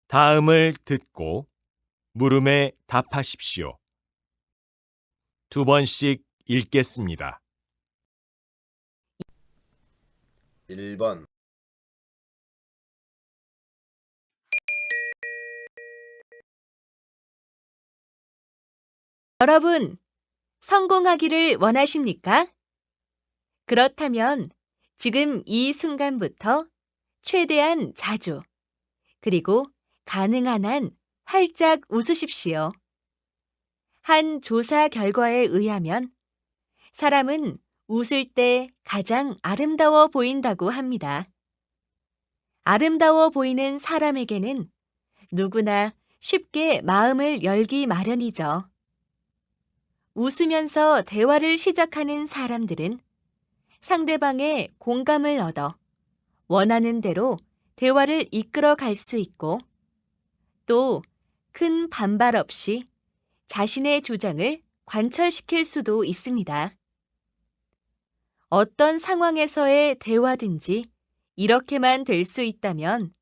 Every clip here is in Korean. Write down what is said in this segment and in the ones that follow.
다음을 듣고 물음에 답하십시오. 2번씩 읽겠습니다. 1번, 여러분, 성공하기를 원하십니까? 그렇다면 지금 이 순간부터 최대한 자주, 그리고 가능한 한 활짝 웃으십시오. 한 조사 결과에 의하면 사람은 웃을 때 가장 아름다워 보인다고 합니다. 아름다워 보이는 사람에게는 누구나 쉽게 마음을 열기 마련이죠. 웃으면서 대화를 시작하는 사람들은 상대방의 공감을 얻어 원하는 대로 대화를 이끌어 갈 수 있고 또 큰 반발 없이 자신의 주장을 관철시킬 수도 있습니다. 어떤 상황에서의 대화든지 이렇게만 될 수 있다면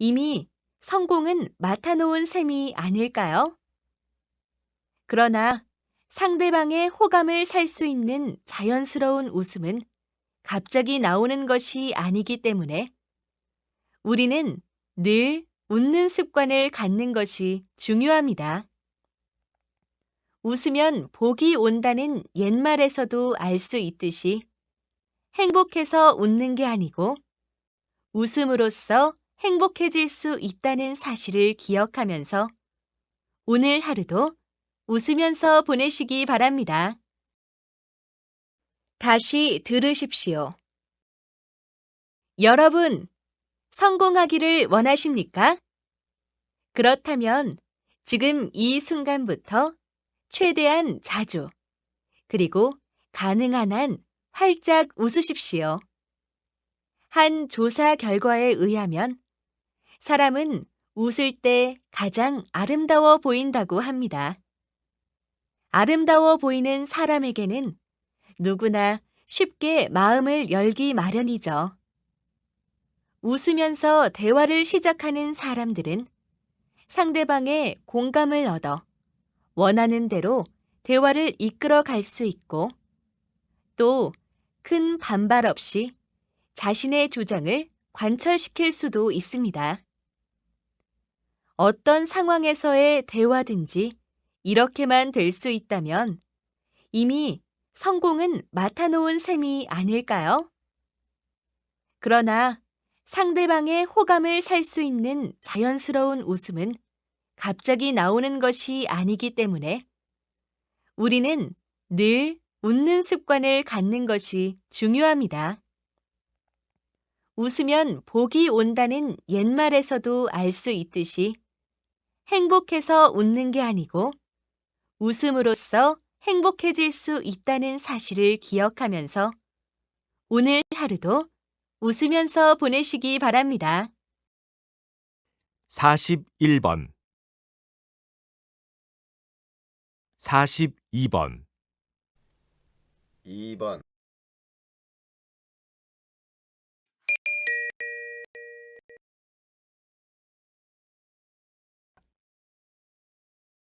이미 성공은 맡아놓은 셈이 아닐까요? 그러나 상대방의 호감을 살 수 있는 자연스러운 웃음은 갑자기 나오는 것이 아니기 때문에 우리는 늘 웃는 습관을 갖는 것이 중요합니다. 웃으면 복이 온다는 옛말에서도 알 수 있듯이 행복해서 웃는 게 아니고 웃음으로써 행복해질 수 있다는 사실을 기억하면서 오늘 하루도 웃으면서 보내시기 바랍니다. 다시 들으십시오. 여러분, 성공하기를 원하십니까? 그렇다면 지금 이 순간부터 최대한 자주, 그리고 가능한 한 활짝 웃으십시오. 한 조사 결과에 의하면 사람은 웃을 때 가장 아름다워 보인다고 합니다. 아름다워 보이는 사람에게는 누구나 쉽게 마음을 열기 마련이죠. 웃으면서 대화를 시작하는 사람들은 상대방의 공감을 얻어 원하는 대로 대화를 이끌어 갈 수 있고 또 큰 반발 없이 자신의 주장을 관철시킬 수도 있습니다. 어떤 상황에서의 대화든지 이렇게만 될 수 있다면 이미 성공은 맡아놓은 셈이 아닐까요? 그러나 상대방의 호감을 살 수 있는 자연스러운 웃음은 갑자기 나오는 것이 아니기 때문에 우리는 늘 웃는 습관을 갖는 것이 중요합니다. 웃으면 복이 온다는 옛말에서도 알 수 있듯이 행복해서 웃는 게 아니고 웃음으로써 행복해질 수 있다는 사실을 기억하면서 오늘 하루도 웃으면서 보내시기 바랍니다. 41번, 42번, 2번,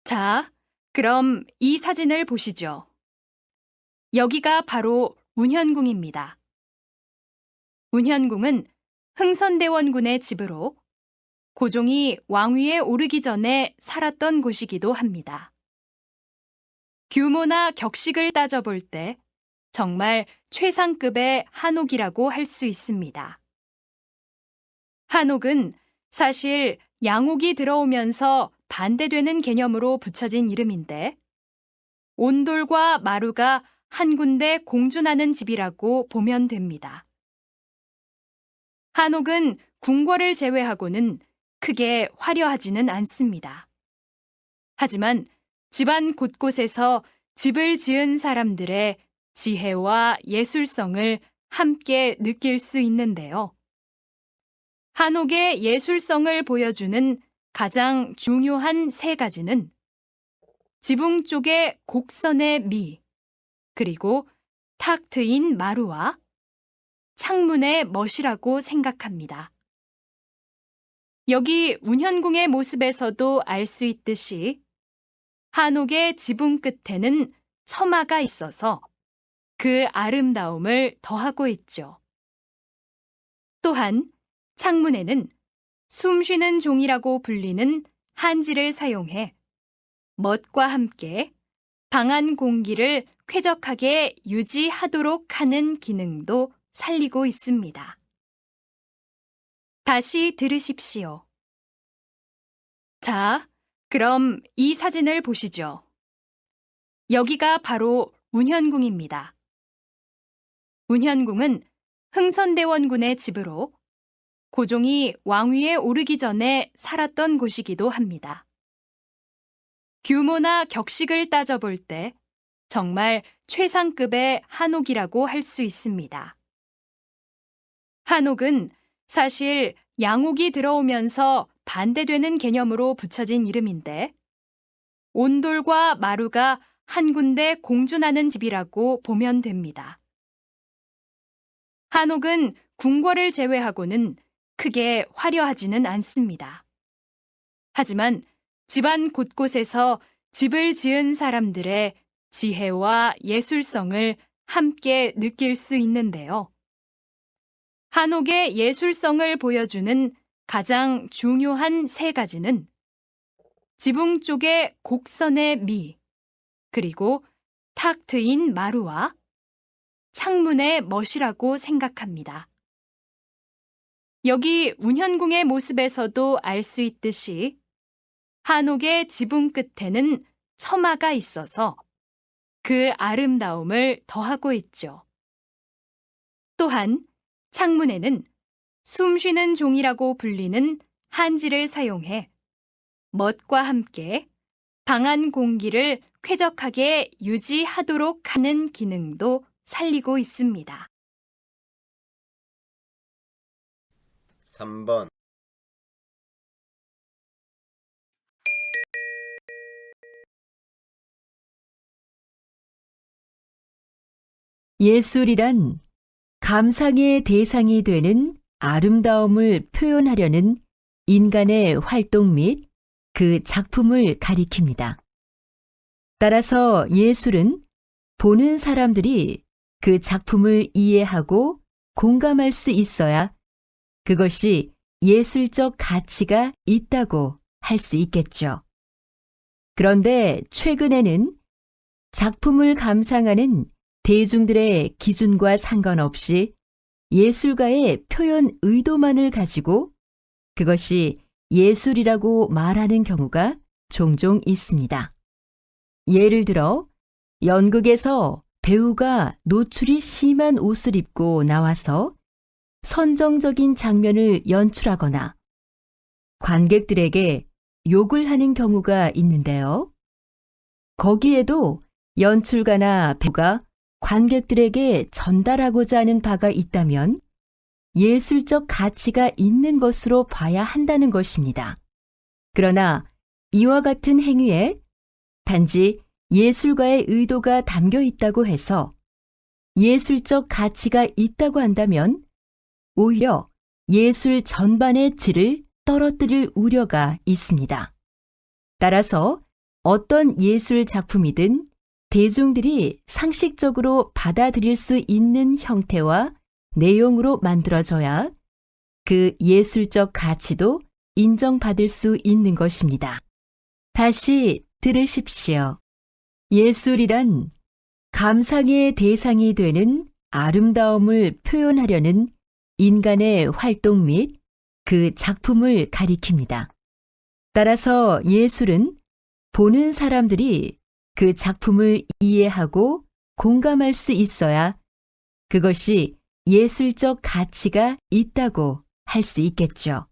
자, 그럼 이 사진을 보시죠. 여기가 바로 운현궁입니다. 운현궁은 흥선대원군의 집으로 고종이 왕위에 오르기 전에 살았던 곳이기도 합니다. 규모나 격식을 따져볼 때 정말 최상급의 한옥이라고 할 수 있습니다. 한옥은 사실 양옥이 들어오면서 반대되는 개념으로 붙여진 이름인데 온돌과 마루가 한 군데 공존하는 집이라고 보면 됩니다. 한옥은 궁궐을 제외하고는 크게 화려하지는 않습니다. 하지만 집안 곳곳에서 집을 지은 사람들의 지혜와 예술성을 함께 느낄 수 있는데요. 한옥의 예술성을 보여주는 가장 중요한 세 가지는 지붕 쪽의 곡선의 미, 그리고 탁 트인 마루와 창문의 멋이라고 생각합니다. 여기 운현궁의 모습에서도 알 수 있듯이 한옥의 지붕 끝에는 처마가 있어서 그 아름다움을 더하고 있죠. 또한 창문에는 숨쉬는 종이라고 불리는 한지를 사용해 멋과 함께 방안 공기를 쾌적하게 유지하도록 하는 기능도 살리고 있습니다. 다시 들으십시오. 자, 그럼 이 사진을 보시죠. 여기가 바로 운현궁입니다. 운현궁은 흥선대원군의 집으로 고종이 왕위에 오르기 전에 살았던 곳이기도 합니다. 규모나 격식을 따져볼 때 정말 최상급의 한옥이라고 할 수 있습니다. 한옥은 사실 양옥이 들어오면서 반대되는 개념으로 붙여진 이름인데 온돌과 마루가 한 군데 공존하는 집이라고 보면 됩니다. 한옥은 궁궐을 제외하고는 크게 화려하지는 않습니다. 하지만 집안 곳곳에서 집을 지은 사람들의 지혜와 예술성을 함께 느낄 수 있는데요. 한옥의 예술성을 보여주는 가장 중요한 세 가지는 지붕 쪽의 곡선의 미, 그리고 탁 트인 마루와 창문의 멋이라고 생각합니다. 여기 운현궁의 모습에서도 알 수 있듯이 한옥의 지붕 끝에는 처마가 있어서 그 아름다움을 더하고 있죠. 또한 창문에는 숨쉬는 종이라고 불리는 한지를 사용해 멋과 함께 방안 공기를 쾌적하게 유지하도록 하는 기능도 살리고 있습니다. 3번, 예술이란 감상의 대상이 되는 아름다움을 표현하려는 인간의 활동 및 그 작품을 가리킵니다. 따라서 예술은 보는 사람들이 그 작품을 이해하고 공감할 수 있어야 그것이 예술적 가치가 있다고 할 수 있겠죠. 그런데 최근에는 작품을 감상하는 대중들의 기준과 상관없이 예술가의 표현 의도만을 가지고 그것이 예술이라고 말하는 경우가 종종 있습니다. 예를 들어 연극에서 배우가 노출이 심한 옷을 입고 나와서 선정적인 장면을 연출하거나 관객들에게 욕을 하는 경우가 있는데요. 거기에도 연출가나 배우가 관객들에게 전달하고자 하는 바가 있다면 예술적 가치가 있는 것으로 봐야 한다는 것입니다. 그러나 이와 같은 행위에 단지 예술가의 의도가 담겨 있다고 해서 예술적 가치가 있다고 한다면 오히려 예술 전반의 질을 떨어뜨릴 우려가 있습니다. 따라서 어떤 예술 작품이든 대중들이 상식적으로 받아들일 수 있는 형태와 내용으로 만들어져야 그 예술적 가치도 인정받을 수 있는 것입니다. 다시 들으십시오. 예술이란 감상의 대상이 되는 아름다움을 표현하려는 인간의 활동 및 그 작품을 가리킵니다. 따라서 예술은 보는 사람들이 그 작품을 이해하고 공감할 수 있어야 그것이 예술적 가치가 있다고 할 수 있겠죠.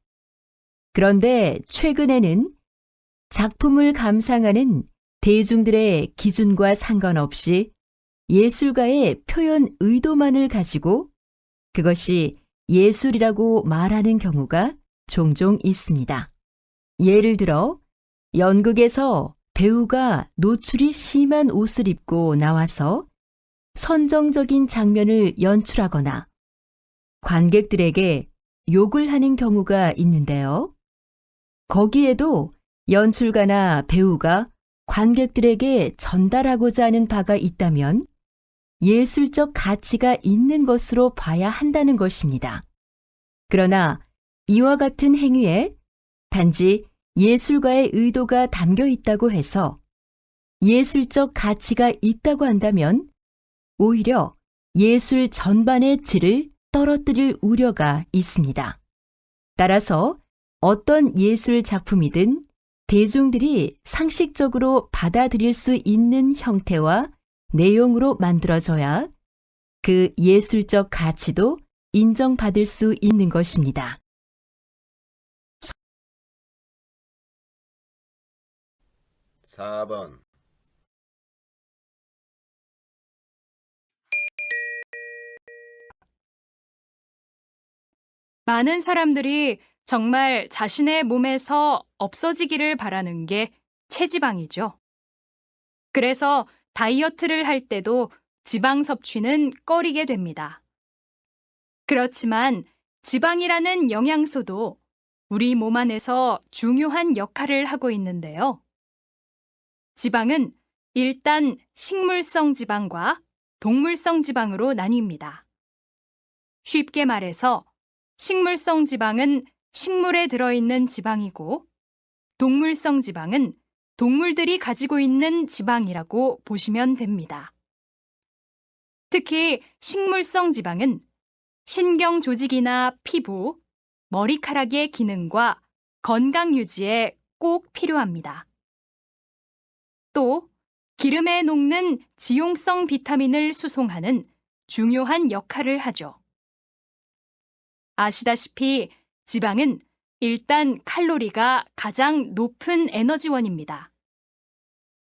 그런데 최근에는 작품을 감상하는 대중들의 기준과 상관없이 예술가의 표현 의도만을 가지고 그것이 예술이라고 말하는 경우가 종종 있습니다. 예를 들어 연극에서 배우가 노출이 심한 옷을 입고 나와서 선정적인 장면을 연출하거나 관객들에게 욕을 하는 경우가 있는데요. 거기에도 연출가나 배우가 관객들에게 전달하고자 하는 바가 있다면 예술적 가치가 있는 것으로 봐야 한다는 것입니다. 그러나 이와 같은 행위에 단지 예술가의 의도가 담겨 있다고 해서 예술적 가치가 있다고 한다면 오히려 예술 전반의 질을 떨어뜨릴 우려가 있습니다. 따라서 어떤 예술 작품이든 대중들이 상식적으로 받아들일 수 있는 형태와 내용으로 만들어져야 그 예술적 가치도 인정받을 수 있는 것입니다. 4번, 많은 사람들이 정말 자신의 몸에서 없어지기를 바라는 게 체지방이죠. 그래서 다이어트를 할 때도 지방 섭취는 꺼리게 됩니다. 그렇지만 지방이라는 영양소도 우리 몸 안에서 중요한 역할을 하고 있는데요. 지방은 일단 식물성 지방과 동물성 지방으로 나뉩니다. 쉽게 말해서 식물성 지방은 식물에 들어있는 지방이고 동물성 지방은 동물들이 가지고 있는 지방이라고 보시면 됩니다. 특히 식물성 지방은 신경 조직이나 피부, 머리카락의 기능과 건강 유지에 꼭 필요합니다. 또 기름에 녹는 지용성 비타민을 수송하는 중요한 역할을 하죠. 아시다시피 지방은 일단 칼로리가 가장 높은 에너지원입니다.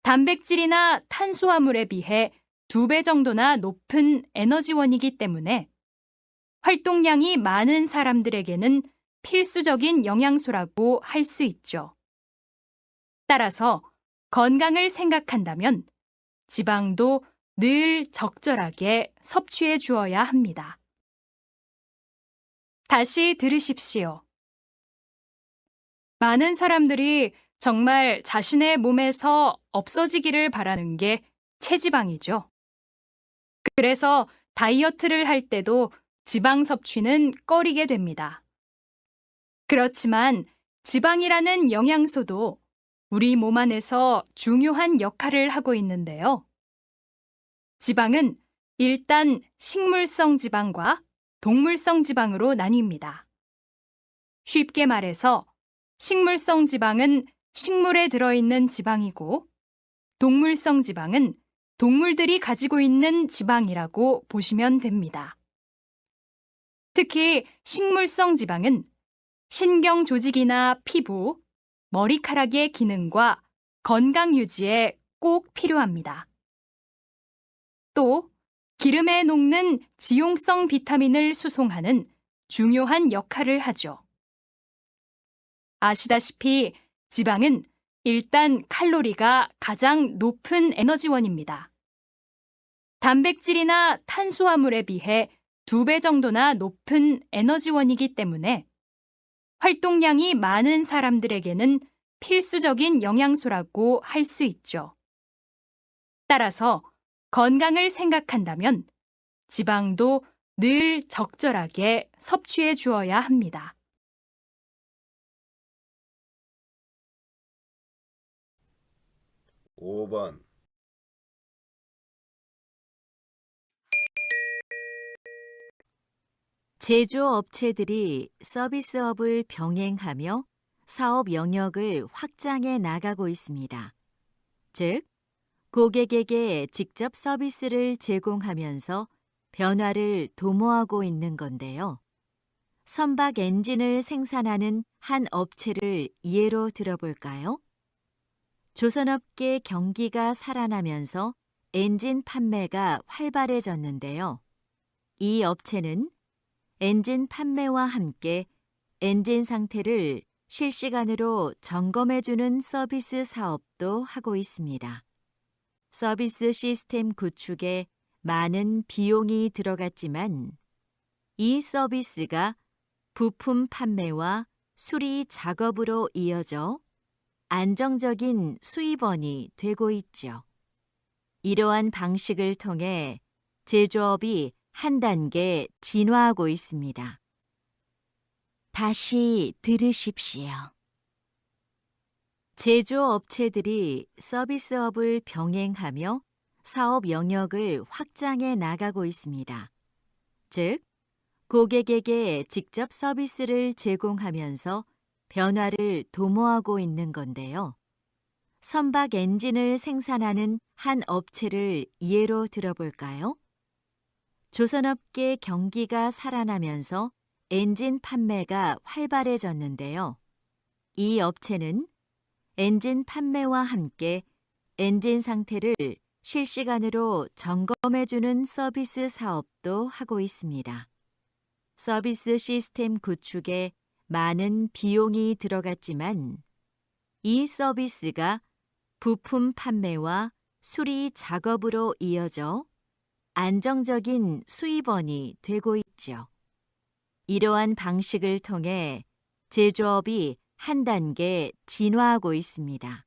단백질이나 탄수화물에 비해 2배 정도나 높은 에너지원이기 때문에 활동량이 많은 사람들에게는 필수적인 영양소라고 할 수 있죠. 따라서 건강을 생각한다면 지방도 늘 적절하게 섭취해 주어야 합니다. 다시 들으십시오. 많은 사람들이 정말 자신의 몸에서 없어지기를 바라는 게 체지방이죠. 그래서 다이어트를 할 때도 지방 섭취는 꺼리게 됩니다. 그렇지만 지방이라는 영양소도 우리 몸 안에서 중요한 역할을 하고 있는데요. 지방은 일단 식물성 지방과 동물성 지방으로 나뉩니다. 쉽게 말해서 식물성 지방은 식물에 들어있는 지방이고 동물성 지방은 동물들이 가지고 있는 지방이라고 보시면 됩니다. 특히 식물성 지방은 신경 조직이나 피부, 머리카락의 기능과 건강 유지에 꼭 필요합니다. 또 기름에 녹는 지용성 비타민을 수송하는 중요한 역할을 하죠. 아시다시피 지방은 일단 칼로리가 가장 높은 에너지원입니다. 단백질이나 탄수화물에 비해 2배 정도나 높은 에너지원이기 때문에 활동량이 많은 사람들에게는 필수적인 영양소라고 할 수 있죠. 따라서 건강을 생각한다면 지방도 늘 적절하게 섭취해 주어야 합니다. 5번, 제조업체들이 서비스업을 병행하며 사업 영역을 확장해 나가고 있습니다. 즉, 고객에게 직접 서비스를 제공하면서 변화를 도모하고 있는 건데요. 선박 엔진을 생산하는 한 업체를 예로 들어볼까요? 조선업계 경기가 살아나면서 엔진 판매가 활발해졌는데요. 이 업체는 엔진 판매와 함께 엔진 상태를 실시간으로 점검해주는 서비스 사업도 하고 있습니다. 서비스 시스템 구축에 많은 비용이 들어갔지만 이 서비스가 부품 판매와 수리 작업으로 이어져 안정적인 수입원이 되고 있죠. 이러한 방식을 통해 제조업이 한 단계 진화하고 있습니다. 다시 들으십시오. 제조업체들이 서비스업을 병행하며 사업 영역을 확장해 나가고 있습니다. 즉, 고객에게 직접 서비스를 제공하면서 변화를 도모하고 있는 건데요. 선박 엔진을 생산하는 한 업체를 예로 들어볼까요? 조선업계 경기가 살아나면서 엔진 판매가 활발해졌는데요. 이 업체는 엔진 판매와 함께 엔진 상태를 실시간으로 점검해주는 서비스 사업도 하고 있습니다. 서비스 시스템 구축에 많은 비용이 들어갔지만 이 서비스가 부품 판매와 수리 작업으로 이어져 안정적인 수입원이 되고 있죠. 이러한 방식을 통해 제조업이 한 단계 진화하고 있습니다.